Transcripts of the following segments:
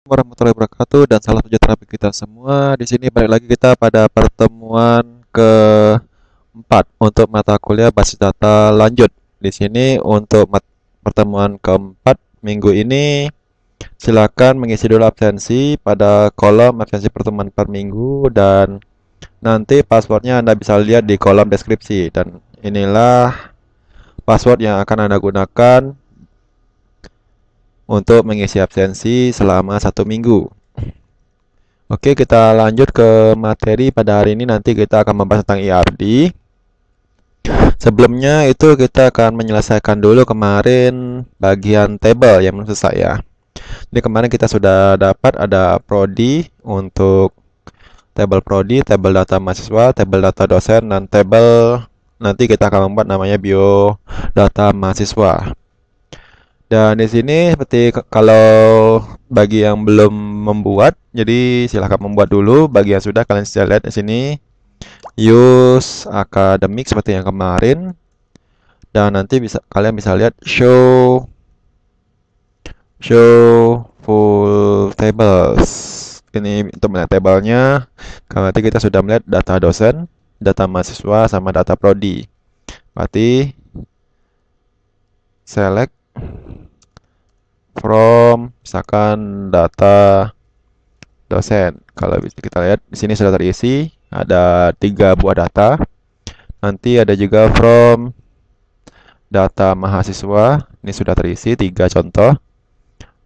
Warahmatullahi wabarakatuh dan salam sejahtera bagi kita semua. Di sini balik lagi kita pada pertemuan keempat untuk mata kuliah basis data lanjut. Di sini untuk pertemuan keempat minggu ini silakan mengisi dulu absensi pada kolom absensi pertemuan per minggu dan nanti passwordnya Anda bisa lihat di kolom deskripsi dan inilah password yang akan Anda gunakan untuk mengisi absensi selama 1 minggu. Oke, kita lanjut ke materi pada hari ini. Nanti kita akan membahas tentang ERD. Sebelumnya itu kita akan menyelesaikan dulu kemarin bagian table yang belum selesai ya. Jadi kemarin kita sudah dapat ada prodi untuk table prodi, table data mahasiswa, table data dosen, dan table nanti kita akan membuat namanya biodata mahasiswa. Dan di sini seperti kalau bagi yang belum membuat, jadi silahkan membuat dulu. Bagi yang sudah, kalian bisa lihat di sini use academic seperti yang kemarin. Dan nanti kalian bisa lihat show full tables. Ini untuk melihat tabelnya. Kalau nanti kita sudah melihat data dosen, data mahasiswa, sama data prodi. Berarti select from misalkan data dosen. Kalau bisa kita lihat di sini sudah terisi ada 3 buah data. Nanti ada juga from data mahasiswa. Ini sudah terisi 3 contoh.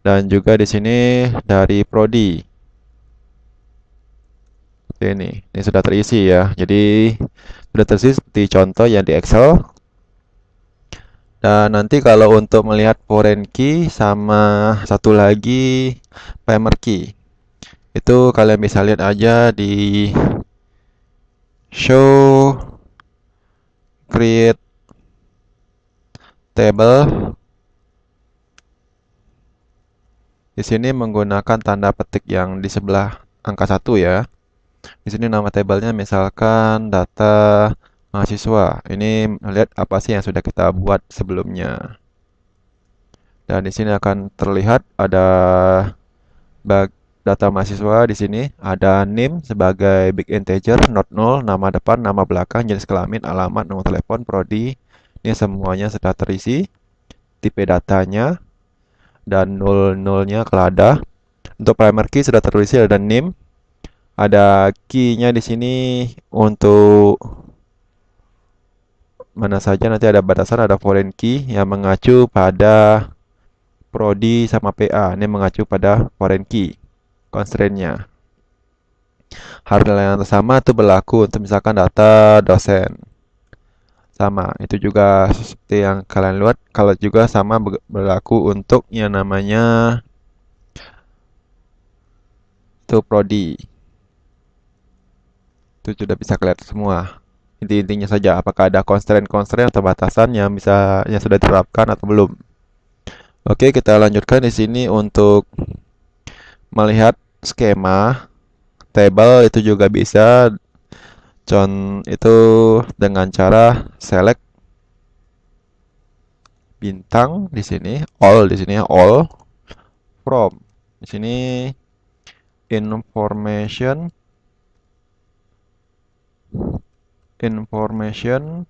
Dan juga di sini dari prodi. Ini sudah terisi ya. Jadi sudah terisi seperti contoh yang di Excel. Dan nanti kalau untuk melihat foreign key sama satu lagi primary key, itu kalian bisa lihat aja di show create table. Di sini menggunakan tanda petik yang di sebelah angka 1 ya. Di sini nama tabelnya misalkan data mahasiswa. Ini lihat apa sih yang sudah kita buat sebelumnya. Dan di sini akan terlihat ada data mahasiswa di sini, ada name sebagai big integer, not null, nama depan, nama belakang, jenis kelamin, alamat, nomor telepon, prodi. Ini semuanya sudah terisi. Tipe datanya dan null-nullnya kelada. Untuk primary key sudah terisi, ada name, ada key-nya di sini untuk mana saja, nanti ada batasan, ada foreign key yang mengacu pada prodi sama PA. Ini mengacu pada foreign key constraint-nya. Hal yang sama itu berlaku untuk misalkan data dosen. Sama, itu juga seperti yang kalian lihat. Kalau juga sama berlaku untuk yang namanya itu prodi. Itu sudah bisa kelihatan semua. Inti-intinya saja, apakah ada constraint-constraint atau batasan yang sudah diterapkan atau belum. Oke, kita lanjutkan di sini untuk melihat skema table. Itu juga bisa itu dengan cara select bintang di sini, all di sini ya, all from di sini information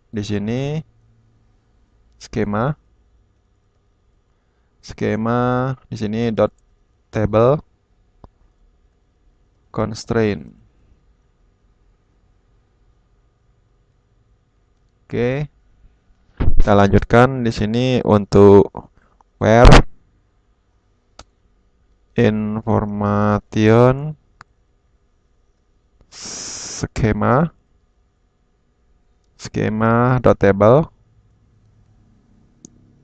di sini skema di sini dot table constraint. Oke, kita lanjutkan di sini untuk where information skema dot table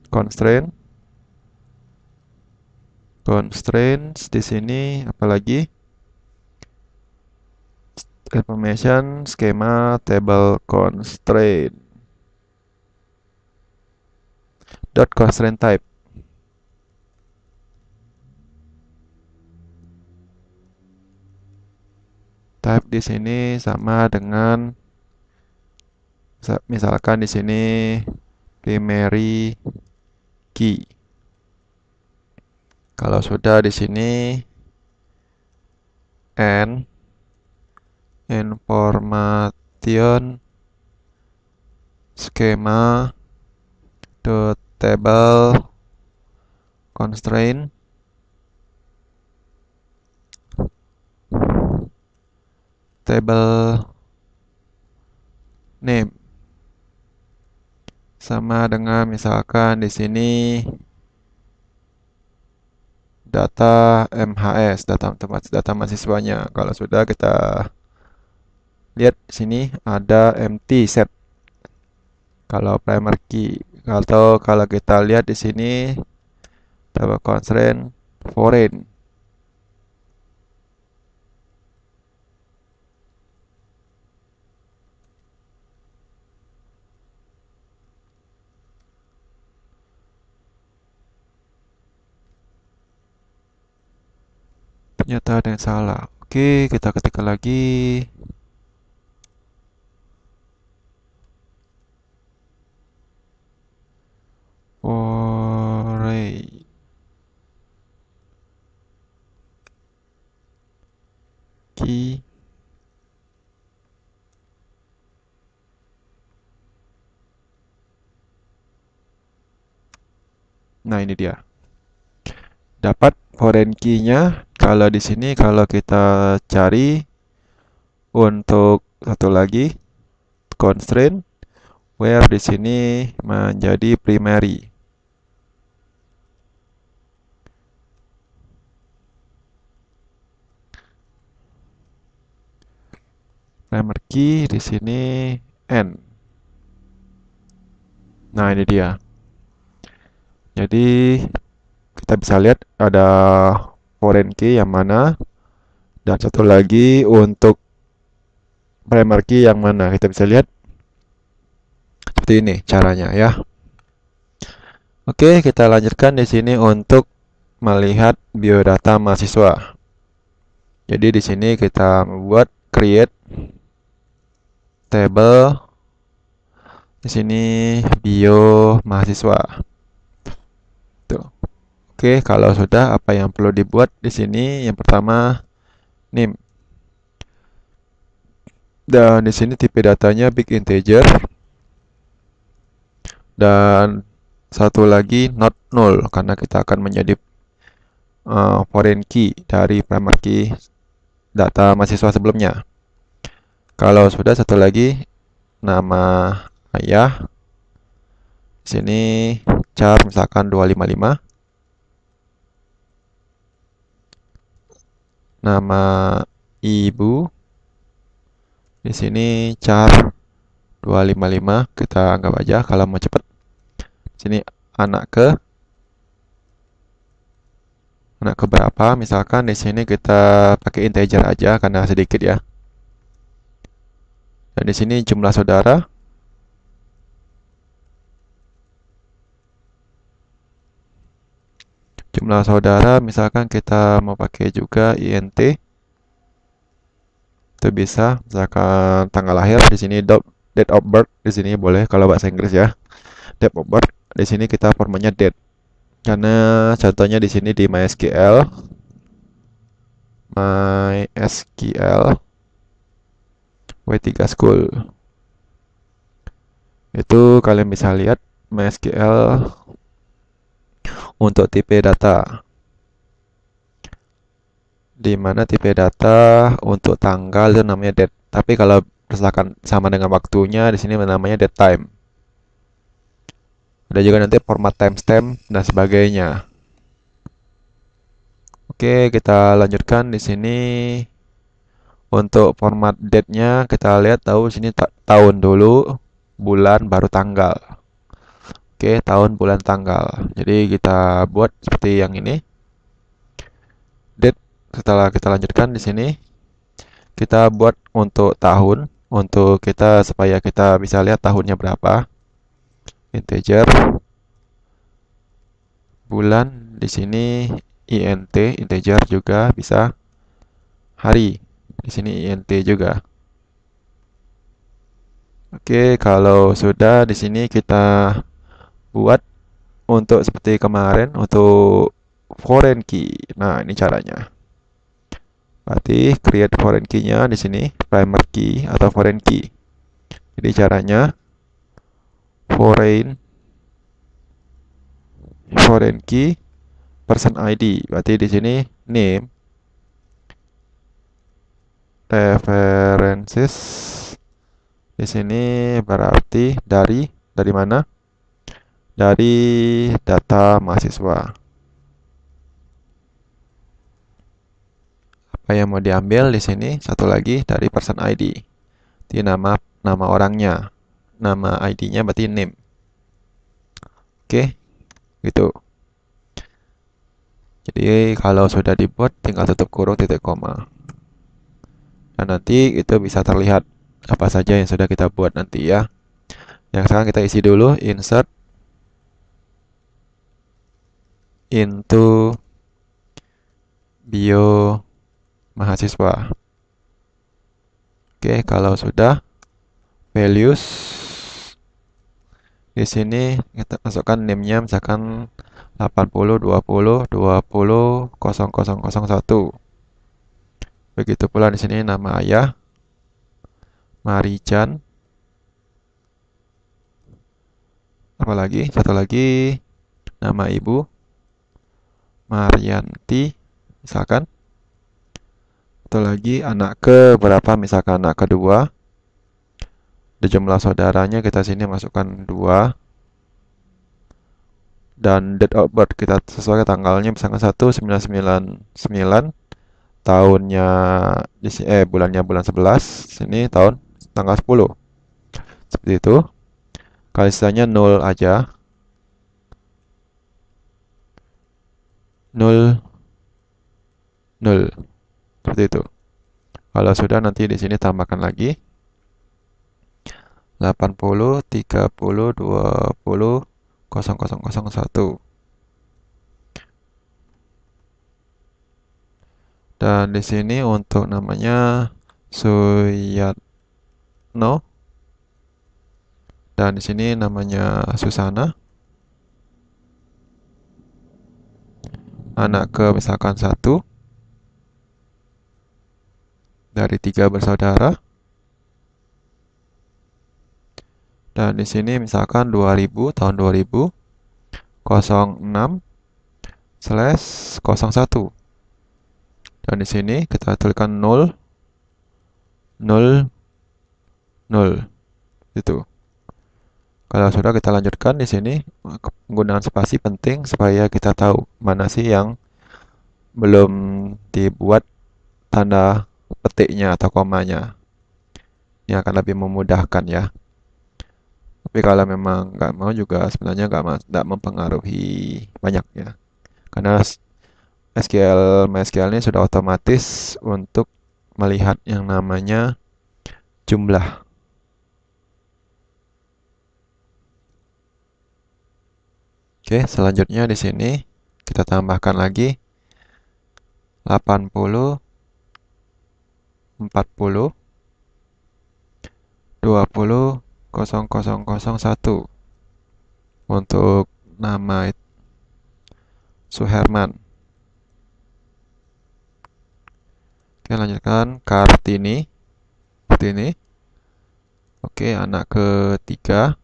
constraints di sini apalagi information skema table constraint dot constraint type. Type di sini sama dengan misalkan di sini primary key. Kalau sudah di sini and information schema the table constraint table name sama dengan misalkan di sini data MHS, data mahasiswanya. Kalau sudah kita lihat di sini ada empty set. Kalau primary key, atau kalau kita lihat di sini table constraint foreign. Ternyata ada yang salah. Oke, kita ketikkan lagi. Foreign. Key. Nah, ini dia. Dapat foreign key-nya. Kalau di sini kalau kita cari untuk satu lagi constraint where di sini menjadi primary. Primary key di sini n. Nah, ini dia. Jadi kita bisa lihat ada foreign key yang mana dan satu lagi untuk primary key yang mana. Kita bisa lihat seperti ini caranya ya. Oke, kita lanjutkan di sini untuk melihat biodata mahasiswa. Jadi di sini kita membuat create table di sini bio mahasiswa. Tuh. Oke, kalau sudah apa yang perlu dibuat di sini? Yang pertama name. Dan di sini tipe datanya big integer. Dan satu lagi not null karena kita akan menjadi foreign key dari primary key data mahasiswa sebelumnya. Kalau sudah satu lagi nama ayah. Di sini char misalkan 255. Nama ibu. Di sini char 255 kita anggap aja kalau mau cepat. Sini anak ke berapa? Misalkan di sini kita pakai integer aja karena sedikit ya. Dan di sini jumlah saudara. Jumlah saudara misalkan kita mau pakai juga int. Itu bisa misalkan tanggal lahir di sini date of birth di sini boleh kalau bahasa Inggris ya. Date of birth di sini kita formatnya date. Karena contohnya di sini di MySQL W3 School. Itu kalian bisa lihat MySQL untuk tipe data. Di mana tipe data untuk tanggal itu namanya date. Tapi kalau berdasarkan sama dengan waktunya di sini namanya date time. Ada juga nanti format timestamp dan sebagainya. Oke, kita lanjutkan di sini. Untuk format date-nya kita lihat tahu sini tahun dulu, bulan baru tanggal. Oke, tahun, bulan, tanggal. Jadi kita buat seperti yang ini. Date setelah kita lanjutkan di sini kita buat untuk tahun untuk kita supaya kita bisa lihat tahunnya berapa. Integer. Bulan di sini int integer juga bisa. Hari di sini int juga. Oke, kalau sudah di sini kita buat untuk seperti kemarin untuk foreign key. Nah, ini caranya. Berarti create foreign key-nya di sini primary key atau foreign key. Jadi caranya foreign key person ID. Berarti di sini name references di sini berarti dari mana? Dari data mahasiswa. Apa yang mau diambil di sini? Satu lagi dari person ID. Di nama orangnya. Nama ID-nya berarti name. Oke, gitu. Jadi kalau sudah dibuat tinggal tutup kurung titik koma. Dan nanti itu bisa terlihat apa saja yang sudah kita buat nanti ya. Yang sekarang kita isi dulu insert into bio mahasiswa. Oke, kalau sudah values di sini kita masukkan name-nya misalkan 80 20 20 0001. Begitu pula di sini nama ayah Marijan. Apalagi satu lagi nama ibu Marianti misalkan. Satu lagi anak ke berapa misalkan anak kedua. Di jumlah saudaranya kita sini masukkan 2. Dan date of birth kita sesuai tanggalnya misalkan 1999. Tahunnya di sini bulannya bulan 11. Sini tahun tanggal 10. Seperti itu. Kali sisanya 0 aja. 0 0. Seperti itu. Kalau sudah nanti di sini tambahkan lagi 80 30 20 0001. Dan di sini untuk namanya Suyatno. Dan di sini namanya Susana. Anak ke misalkan 1 dari 3 bersaudara. Dan di sini misalkan 2000 tahun 2000 06/01. Dan di sini kita tuliskan 0 0 0. Itu. Kalau sudah kita lanjutkan di sini penggunaan spasi penting supaya kita tahu mana sih yang belum dibuat tanda petiknya atau komanya. Ini akan lebih memudahkan ya. Tapi kalau memang nggak mau juga sebenarnya nggak mempengaruhi banyak ya. Karena MySQL ini sudah otomatis untuk melihat yang namanya jumlah. Oke, selanjutnya di sini kita tambahkan lagi 80 40 20 0001 untuk nama Suherman. Oke, lanjutkan Kartini. Seperti ini. Oke, anak ketiga.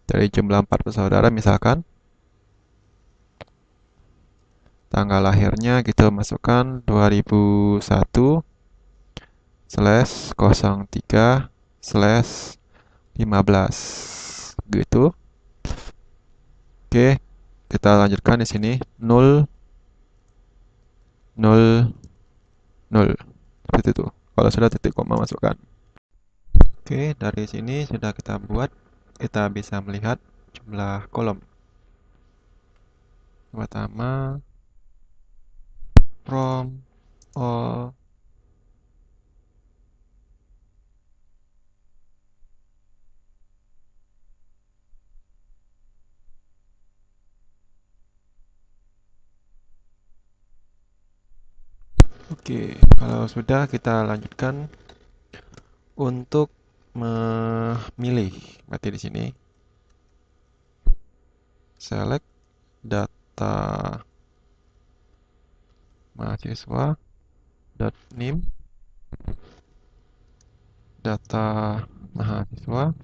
Dari jumlah 4 bersaudara misalkan. Tanggal lahirnya kita masukkan 2001/03/15. Gitu. Oke, kita lanjutkan di sini 0 0 0. Seperti itu. Kalau sudah titik koma masukkan. Oke, dari sini sudah kita buat. Kita bisa melihat jumlah kolom. Pertama, from all Oke, kalau sudah kita lanjutkan untuk memilih. Berarti di sini select data mahasiswa dot nim data mahasiswa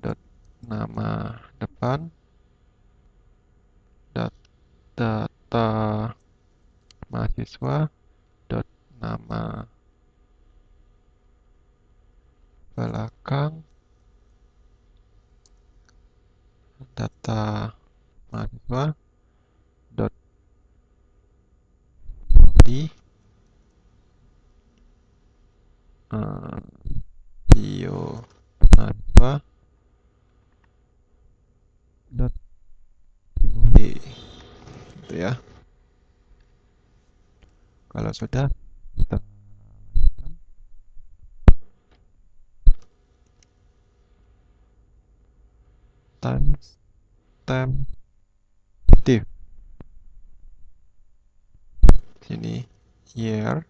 dot nama depan dot data mahasiswa dot nama belakang data mahasiswa dot di bio mahasiswa dot di gitu ya. Kalau sudah kita lanjutkan. Timestamp div sini year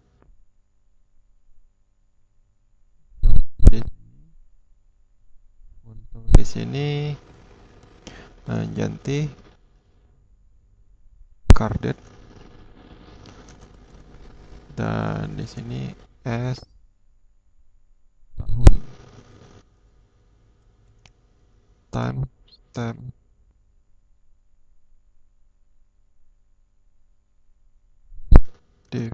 untuk di sini ganti carded dan di sini s tahun. Timestamp div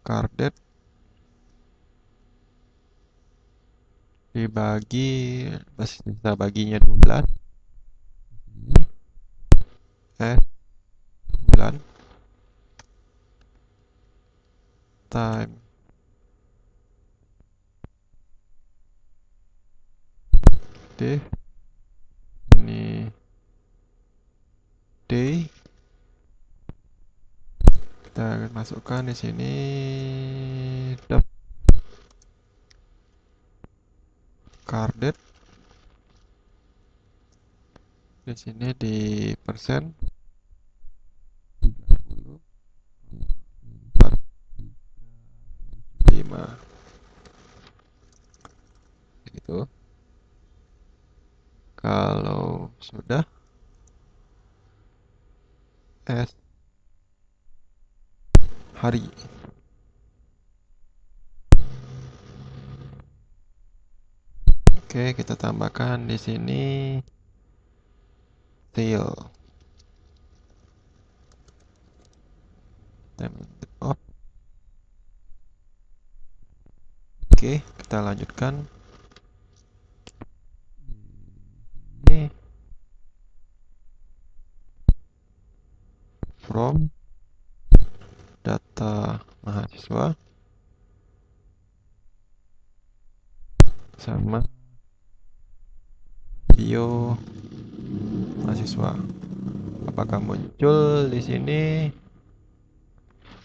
carded dibagi, bisa baginya 12 ini S9 time div ini day, kita masukkan di sini dot carded di sini di persen 30 5 gitu. Kalau sudah S hari. Oke, kita tambahkan di sini tail. Oh. Oke, kita lanjutkan. Ini from data mahasiswa sama bio mahasiswa. Apakah muncul di sini?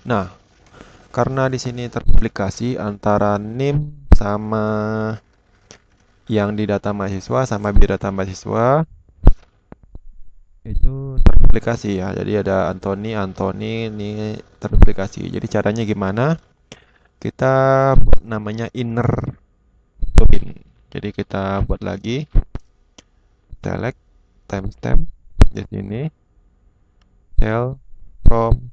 Nah, karena di sini terduplikasi antara NIM sama yang di data mahasiswa sama biodata mahasiswa itu terduplikasi ya. Jadi ada Anthony ini terduplikasi. Jadi caranya gimana? Kita buat namanya inner join. Jadi kita buat lagi select timestamp di sini cell from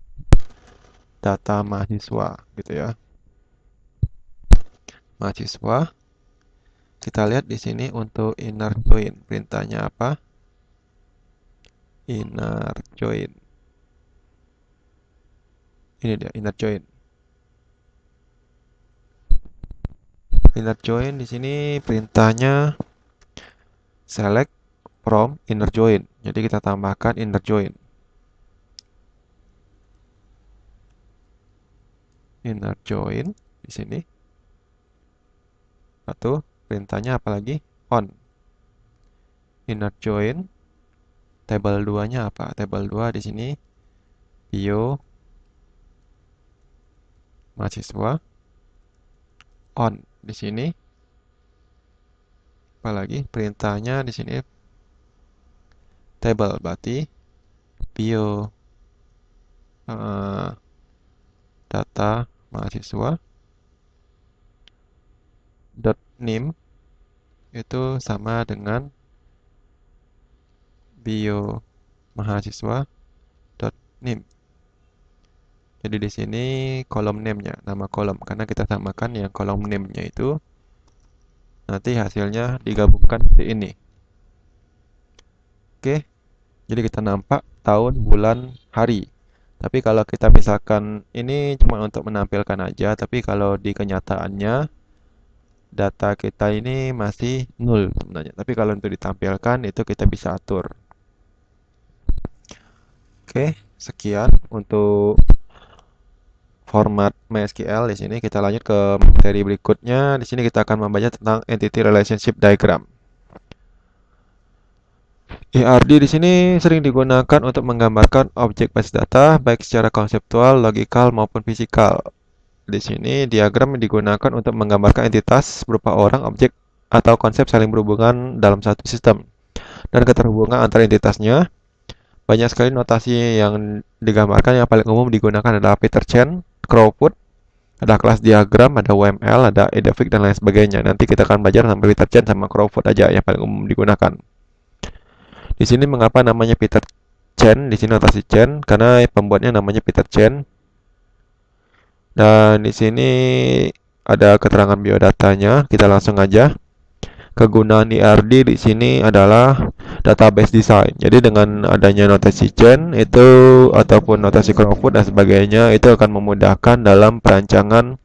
data mahasiswa gitu ya. Mahasiswa. Kita lihat di sini untuk inner join. Perintahnya apa? Inner join. Ini dia inner join. Inner join di sini perintahnya select from inner join. Jadi kita tambahkan inner join. Inner join di sini. Satu, perintahnya apalagi? On. Inner join. Table 2-nya apa? Table 2 di sini bio mahasiswa. On di sini. Apalagi perintahnya di sini table berarti bio data mahasiswa dot name itu sama dengan bio mahasiswa.nim. Jadi di sini kolom name-nya, nama kolom, karena kita samakan yang kolom name-nya itu nanti hasilnya digabungkan seperti ini. Oke, jadi kita nampak tahun, bulan, hari. Tapi kalau kita misalkan ini cuma untuk menampilkan aja, tapi kalau di kenyataannya data kita ini masih nol sebenarnya. Tapi kalau untuk ditampilkan itu kita bisa atur. Oke, sekian untuk format MySQL. Di sini kita lanjut ke materi berikutnya. Di sini kita akan membahas tentang Entity Relationship Diagram. ERD di sini sering digunakan untuk menggambarkan objek basis data baik secara konseptual, logikal maupun fisikal. Di sini diagram digunakan untuk menggambarkan entitas berupa orang, objek, atau konsep saling berhubungan dalam satu sistem dan keterhubungan antara entitasnya. Banyak sekali notasi yang digambarkan, yang paling umum digunakan adalah Peter-Chen, Crowfoot, ada kelas diagram, ada UML, ada Edefix, dan lain sebagainya. Nanti kita akan belajar sampai Peter-Chen sama Crowfoot aja yang paling umum digunakan. Di sini mengapa namanya Peter-Chen? Di sini notasi Chen karena pembuatnya namanya Peter-Chen. Dan di sini ada keterangan biodatanya. Kita langsung aja. Kegunaan ERD di sini adalah database design. Jadi dengan adanya notasi Chen itu ataupun notasi Crowfoot dan sebagainya itu akan memudahkan dalam perancangan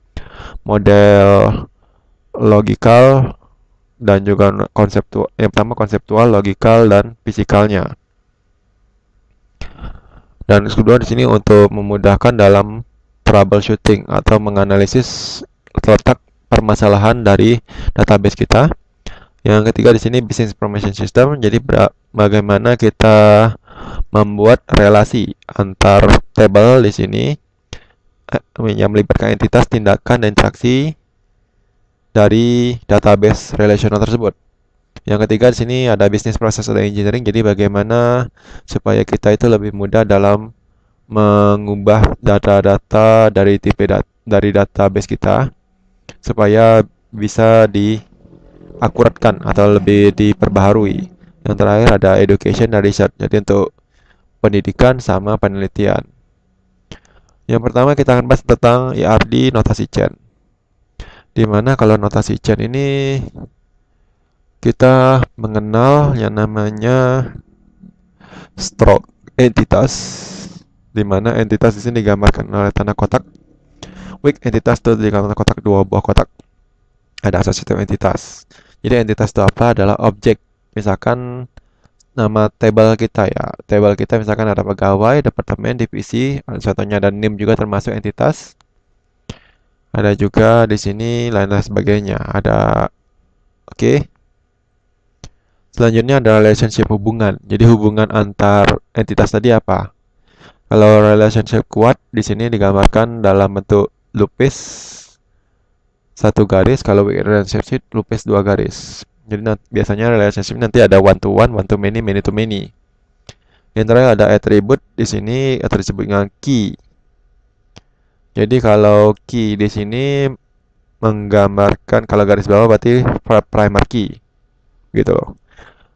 model logikal dan juga konseptual. Yang pertama konseptual, logikal, dan fisikalnya. Dan kedua di sini untuk memudahkan dalam troubleshooting atau menganalisis letak permasalahan dari database kita. Yang ketiga di sini business information system. Jadi bagaimana kita membuat relasi antar table di sini yang melibatkan entitas, tindakan, dan interaksi dari database relational tersebut. Yang ketiga di sini ada business process atau engineering. Jadi bagaimana supaya kita itu lebih mudah dalam mengubah data-data dari dari database kita supaya bisa diakuratkan atau lebih diperbaharui. Yang terakhir ada education dan research. Jadi untuk pendidikan sama penelitian. Yang pertama kita akan bahas tentang ERD notasi Chen. Dimana kalau notasi Chen ini kita mengenal yang namanya stroke entitas, di mana entitas di sini digambarkan oleh tanda kotak. Weak entitas itu digambarkan kotak, dua buah kotak. Ada associative entitas. Jadi entitas itu apa? Adalah objek. Misalkan nama table kita ya. Table kita misalkan ada pegawai, departemen, divisi, contohnya ada NIM juga termasuk entitas. Ada juga di sini lain-lain sebagainya. Ada oke. Selanjutnya ada relationship hubungan. Jadi hubungan antar entitas tadi apa? Kalau relationship kuat di sini digambarkan dalam bentuk lupis satu garis, kalau relationship lupis dua garis. Jadi biasanya relationship nanti ada one to many, many to many. Yang terakhir ada attribute di sini atau disebut dengan key. Jadi kalau key di sini menggambarkan kalau garis bawah berarti primary key. Gitu loh.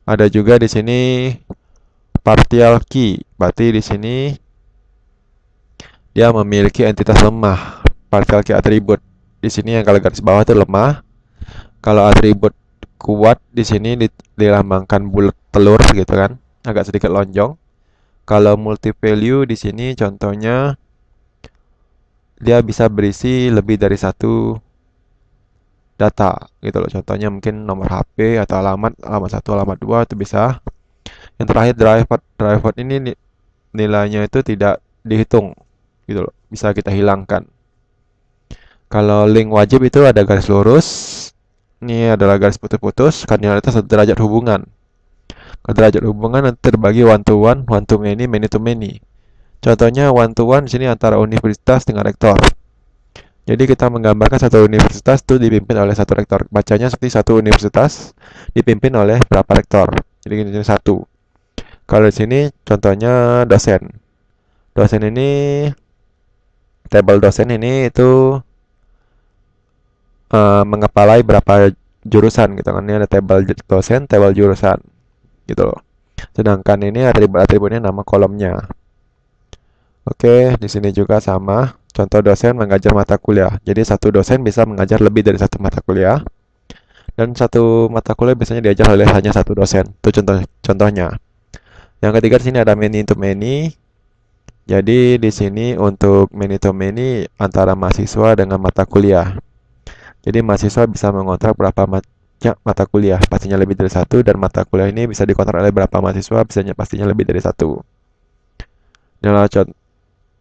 Ada juga di sini partial key. Berarti di sini dia memiliki entitas lemah. Partial key attribute. Di sini yang kalau garis bawah itu lemah. Kalau atribut kuat di sini dilambangkan bulat telur gitu kan, agak sedikit lonjong. Kalau multi value di sini contohnya dia bisa berisi lebih dari satu data gitu loh. Contohnya mungkin nomor HP atau alamat 1, alamat 2 itu bisa. Yang terakhir driver ini nilainya itu tidak dihitung gitu loh, bisa kita hilangkan. Kalau link wajib itu ada garis lurus. Ini adalah garis putus-putus, kardinalitas atau derajat hubungan. Derajat hubungan nanti terbagi one to many, many to many. Contohnya one to one di sini antara universitas dengan rektor. Jadi kita menggambarkan satu universitas itu dipimpin oleh satu rektor. Bacanya seperti satu universitas dipimpin oleh berapa rektor. Jadi ini satu. Kalau di sini contohnya dosen. Dosen ini table dosen ini itu mengepalai berapa jurusan gitu kan. Ini ada tabel dosen, tabel jurusan gitu loh. Sedangkan ini atribut-atributnya nama kolomnya. Oke, di sini juga sama. Contoh dosen mengajar mata kuliah. Jadi satu dosen bisa mengajar lebih dari satu mata kuliah. Dan satu mata kuliah biasanya diajar oleh hanya satu dosen. Itu contohnya. Yang ketiga di sini ada many to many. Jadi di sini untuk many to many antara mahasiswa dengan mata kuliah. Jadi mahasiswa bisa mengontrak berapa mata kuliah, pastinya lebih dari satu, dan mata kuliah ini bisa dikontrak oleh berapa mahasiswa, pastinya lebih dari satu. Ini adalah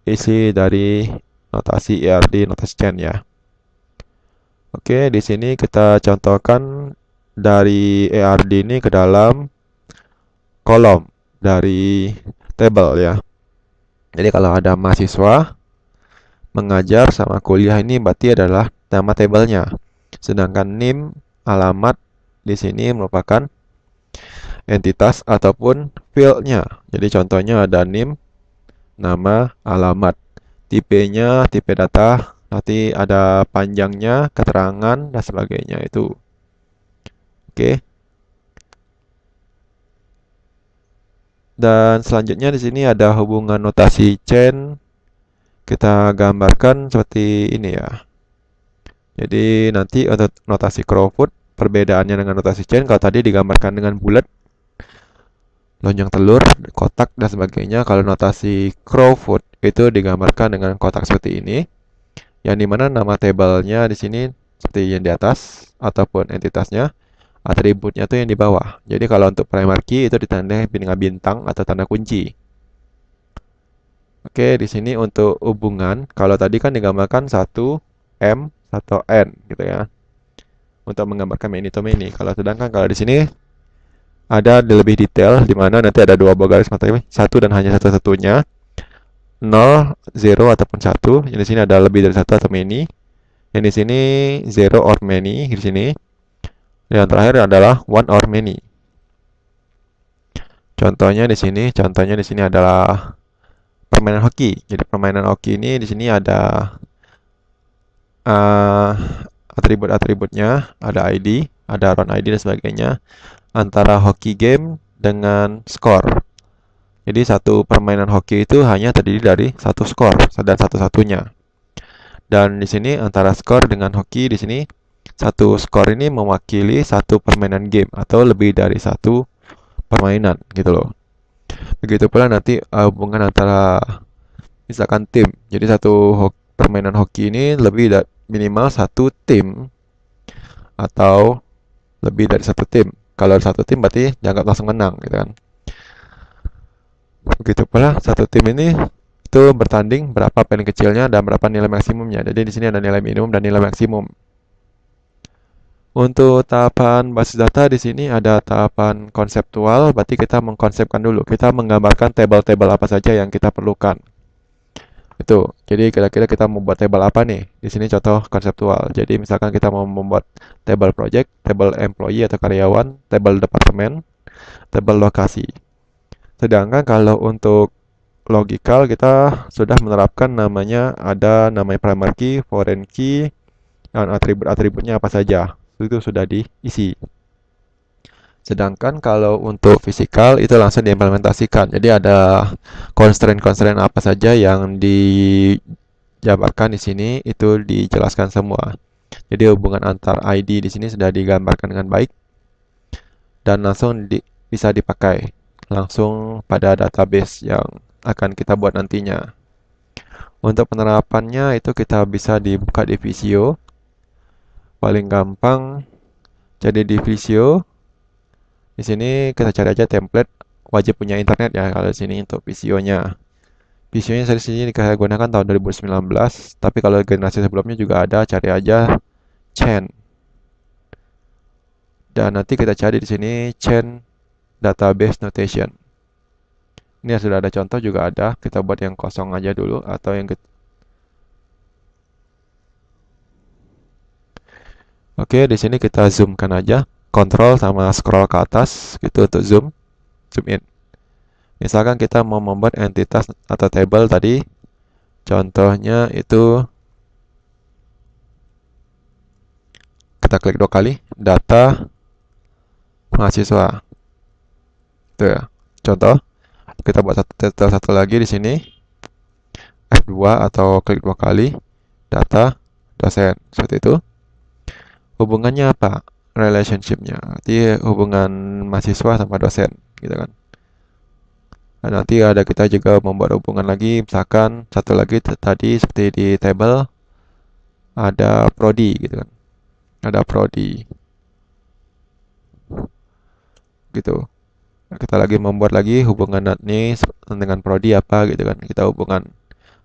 isi dari notasi ERD, notasi chain ya. Oke, di sini kita contohkan dari ERD ini ke dalam kolom dari table ya. Jadi kalau ada mahasiswa mengajar sama kuliah ini berarti adalah nama tabelnya. Sedangkan NIM alamat di sini merupakan entitas ataupun fieldnya. Jadi contohnya ada NIM, nama, alamat. Tipenya, tipe data, nanti ada panjangnya, keterangan, dan sebagainya itu. Oke. Dan selanjutnya di sini ada hubungan notasi chain. Kita gambarkan seperti ini ya. Jadi nanti untuk notasi Crowfoot, perbedaannya dengan notasi chain, kalau tadi digambarkan dengan bulat, lonjong telur, kotak, dan sebagainya. Kalau notasi Crowfoot itu digambarkan dengan kotak seperti ini, yang dimana nama tabelnya di sini seperti yang di atas, ataupun entitasnya, atributnya itu yang di bawah. Jadi kalau untuk primary key itu ditandai dengan bintang atau tanda kunci. Oke, di sini untuk hubungan, kalau tadi kan digambarkan 1 M, 1 N gitu ya. Untuk menggambarkan many to many. Sedangkan kalau di sini ada lebih detail di mana nanti ada dua buah garis matahari, satu dan hanya satu-satunya, 0, 0 ataupun 1. Yang di sini ada lebih dari satu atau many. Yang di sini 0 or many di sini. Yang terakhir adalah one or many. Contohnya di sini adalah permainan hoki. Jadi permainan hoki ini di sini ada atribut-atributnya, ada ID, ada round ID dan sebagainya. Antara hoki game dengan skor. Jadi satu permainan hoki itu hanya terdiri dari satu skor dan satu-satunya. Dan di sini antara skor dengan hoki di sini satu skor ini mewakili satu permainan game atau lebih dari satu permainan gitu loh. Begitu pula nanti hubungan antara misalkan tim. Jadi permainan hoki ini minimal satu tim atau lebih dari satu tim. Kalau satu tim berarti dianggap langsung menang gitu kan. Begitu pula satu tim ini itu bertanding berapa paling kecilnya dan berapa nilai maksimumnya. Jadi di sini ada nilai minimum dan nilai maksimum. Untuk tahapan basis data di sini ada tahapan konseptual, berarti kita mengkonsepkan dulu. Kita menggambarkan tabel-tabel apa saja yang kita perlukan. Itu. Jadi kira-kira kita mau buat tabel apa nih? Di sini contoh konseptual. Jadi misalkan kita mau membuat tabel project, tabel employee atau karyawan, tabel departemen, tabel lokasi. Sedangkan kalau untuk logical kita sudah menerapkan ada namanya primary key, foreign key, dan atribut-atributnya apa saja. Itu sudah diisi. Sedangkan kalau untuk fisikal itu langsung diimplementasikan. Jadi ada constraint-constraint apa saja yang dijabarkan di sini itu dijelaskan semua. Jadi hubungan antar ID di sini sudah digambarkan dengan baik dan langsung bisa dipakai langsung pada database yang akan kita buat nantinya. Untuk penerapannya itu kita bisa dibuka di Visio. Paling gampang jadi di Visio. Di sini kita cari aja template, wajib punya internet ya kalau di sini untuk Visionya. Visionya dari sini saya gunakan tahun 2019, tapi kalau generasi sebelumnya juga ada, cari aja chain. Dan nanti kita cari di sini chain database notation. Ini sudah ada contoh juga ada, kita buat yang kosong aja dulu atau yang Oke, di sini kita zoomkan aja, kontrol sama scroll ke atas gitu untuk zoom in. Misalkan kita mau membuat entitas atau table tadi, contohnya itu kita klik 2 kali, data mahasiswa. Itu ya. Contoh, kita buat satu lagi di sini, F2 atau klik 2 kali, data dosen. Seperti itu. Hubungannya apa? Relationship-nya. Jadi hubungan mahasiswa sama dosen, gitu kan. Nah, nanti ada kita juga membuat hubungan lagi, misalkan satu lagi tadi seperti di table ada prodi gitu kan. Ada prodi gitu. Nah, kita lagi membuat lagi hubungan ini dengan prodi apa gitu kan. Kita hubungan,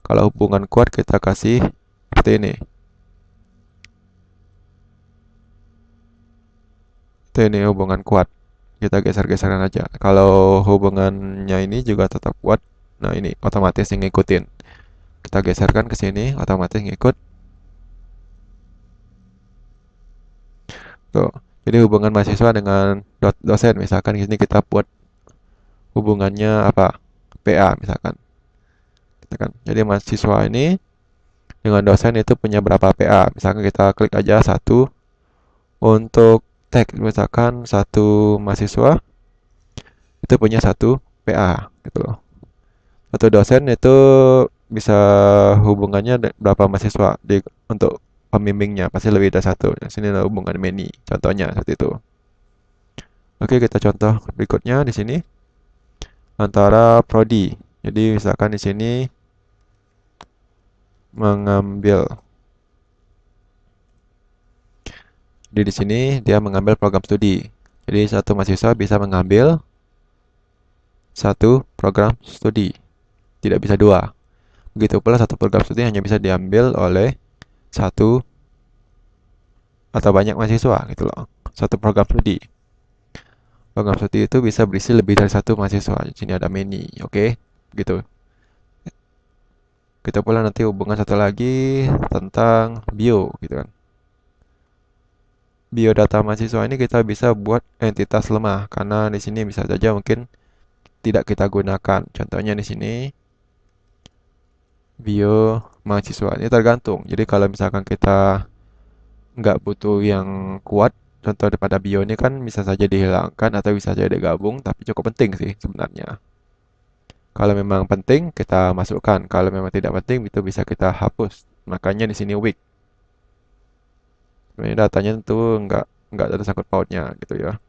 kalau hubungan kuat kita kasih seperti ini. Ini hubungan kuat. Kita geser-geseran aja. Kalau hubungannya ini juga tetap kuat, nah ini otomatis yang ngikutin. Kita geserkan ke sini, otomatis ngikut. Tuh. Jadi hubungan mahasiswa dengan dosen, misalkan di sini kita buat hubungannya apa? PA misalkan. Gitu kan. Jadi mahasiswa ini dengan dosen itu punya berapa PA? Misalkan kita klik aja satu untuk teks, misalkan satu mahasiswa itu punya satu PA gitu loh. Satu dosen itu bisa hubungannya berapa mahasiswa untuk pembimbingnya pasti lebih dari satu. Di sini ada hubungan many. Contohnya seperti itu. Oke, kita contoh berikutnya di sini antara prodi. Jadi misalkan di sini mengambil. Jadi di sini dia mengambil program studi. Jadi satu mahasiswa bisa mengambil satu program studi. Tidak bisa dua. Begitu pula satu program studi hanya bisa diambil oleh satu atau banyak mahasiswa gitu loh. Satu program studi. Program studi itu bisa berisi lebih dari satu mahasiswa. Di sini ada many, oke? Gitu. Kita pula nanti hubungan satu lagi tentang bio gitu kan. Biodata mahasiswa ini kita bisa buat entitas lemah karena di sini bisa saja mungkin tidak kita gunakan. Contohnya di sini bio mahasiswa ini tergantung. Jadi kalau misalkan kita nggak butuh yang kuat, contoh daripada bio ini kan bisa saja dihilangkan atau bisa saja digabung, tapi cukup penting sih sebenarnya. Kalau memang penting kita masukkan, kalau memang tidak penting itu bisa kita hapus. Makanya di sini weak. Sebenarnya datanya itu nggak ada sangkut pautnya gitu ya.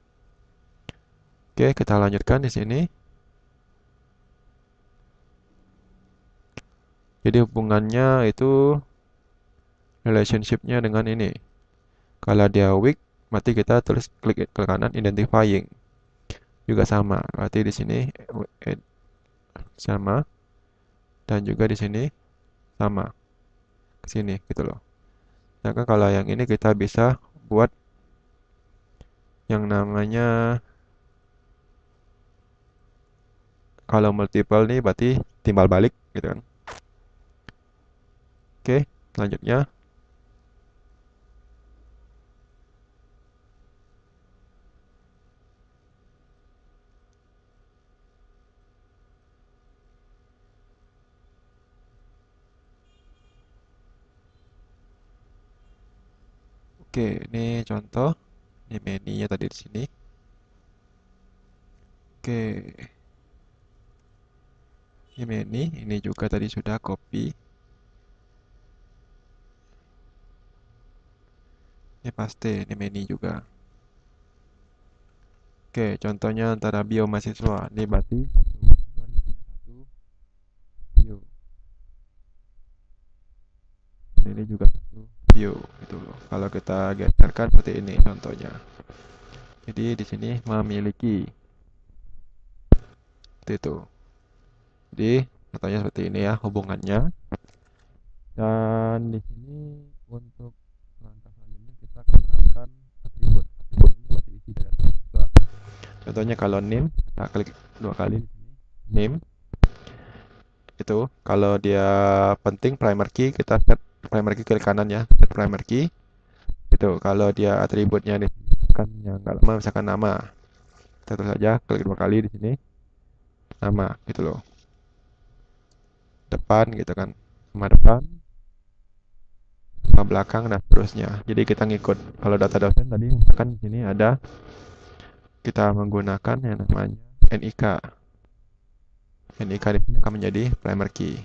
Oke, kita lanjutkan di sini. Jadi hubungannya itu relationship-nya dengan ini. Kalau dia weak, berarti kita tulis klik ke kanan identifying. Juga sama. Berarti di sini sama dan juga di sini sama. Ke sini gitu loh. Nah, kan kalau yang ini kita bisa buat yang namanya kalau multiple nih berarti timbal balik gitu kan. Oke, selanjutnya. Oke, ini contoh. Ini menu-nya tadi di sini. Oke. Ini menu, ini juga tadi sudah copy. Ini paste, ini menu juga. Oke, contohnya antara bio mahasiswa. Ini berarti satu mahasiswa ini punya satu bio. Dan ini juga satu bio gitu loh. Kalau kita geserkan seperti ini contohnya. Jadi di sini memiliki seperti itu. Jadi contohnya seperti ini ya hubungannya. Dan di sini untuk langkah selanjutnya kita akan menerapkan atribut. Atribut ini berarti isi dari data. Contohnya kalau name, kita klik 2 kali di sini. Name itu kalau dia penting primary key kita set primary key klik kanan ya, set primary key. Itu kalau dia atributnya nih kan yang enggak lama misalkan nama. Kita terus saja klik 2 kali di sini. Nama gitu loh. Depan gitu kan. Nama depan. nama belakang dan seterusnya. Jadi kita ngikut. Kalau data dosen tadi misalkan di sini ada kita menggunakan yang namanya NIK. NIK di sini akan menjadi primary key.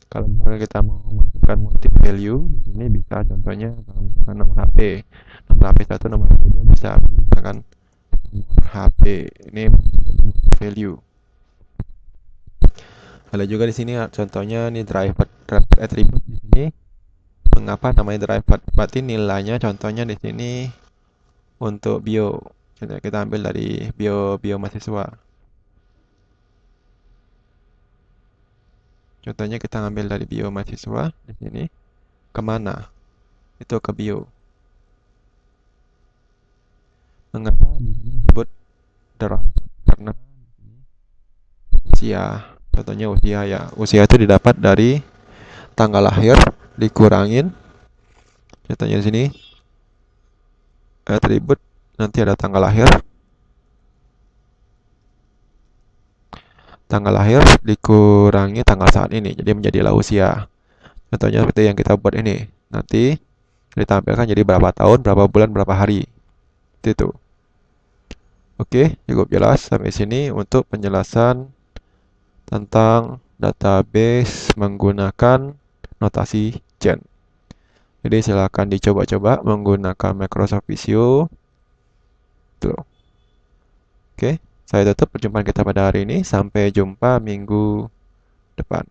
Kalau misalnya kita mau masukkan multi value di sini bisa, contohnya kalau misalkan nomor HP 1, nomor HP 2 bisa, misalkan nomor HP ini menjadi multi value. Ada juga di sini contohnya nih driver attribute di sini. Mengapa namanya driver? Berarti nilainya contohnya di sini untuk bio. Kita ambil dari bio mahasiswa. Contohnya kita ngambil dari bio mahasiswa di sini. Kemana? Itu ke bio. Mengapa di sini disebut driver? Karena usia. Contohnya usia ya. Usia itu didapat dari tanggal lahir dikurangin. Contohnya di sini atribut nanti ada tanggal lahir. Tanggal lahir dikurangi tanggal saat ini, jadi menjadilah usia. Contohnya seperti yang kita buat ini. Nanti ditampilkan jadi berapa tahun, berapa bulan, berapa hari. Itu. Oke, cukup jelas sampai sini untuk penjelasan tentang database menggunakan notasi gen. Jadi silakan dicoba-coba menggunakan Microsoft Visio. Tuh. Oke. Saya tutup perjumpaan kita pada hari ini. Sampai jumpa minggu depan.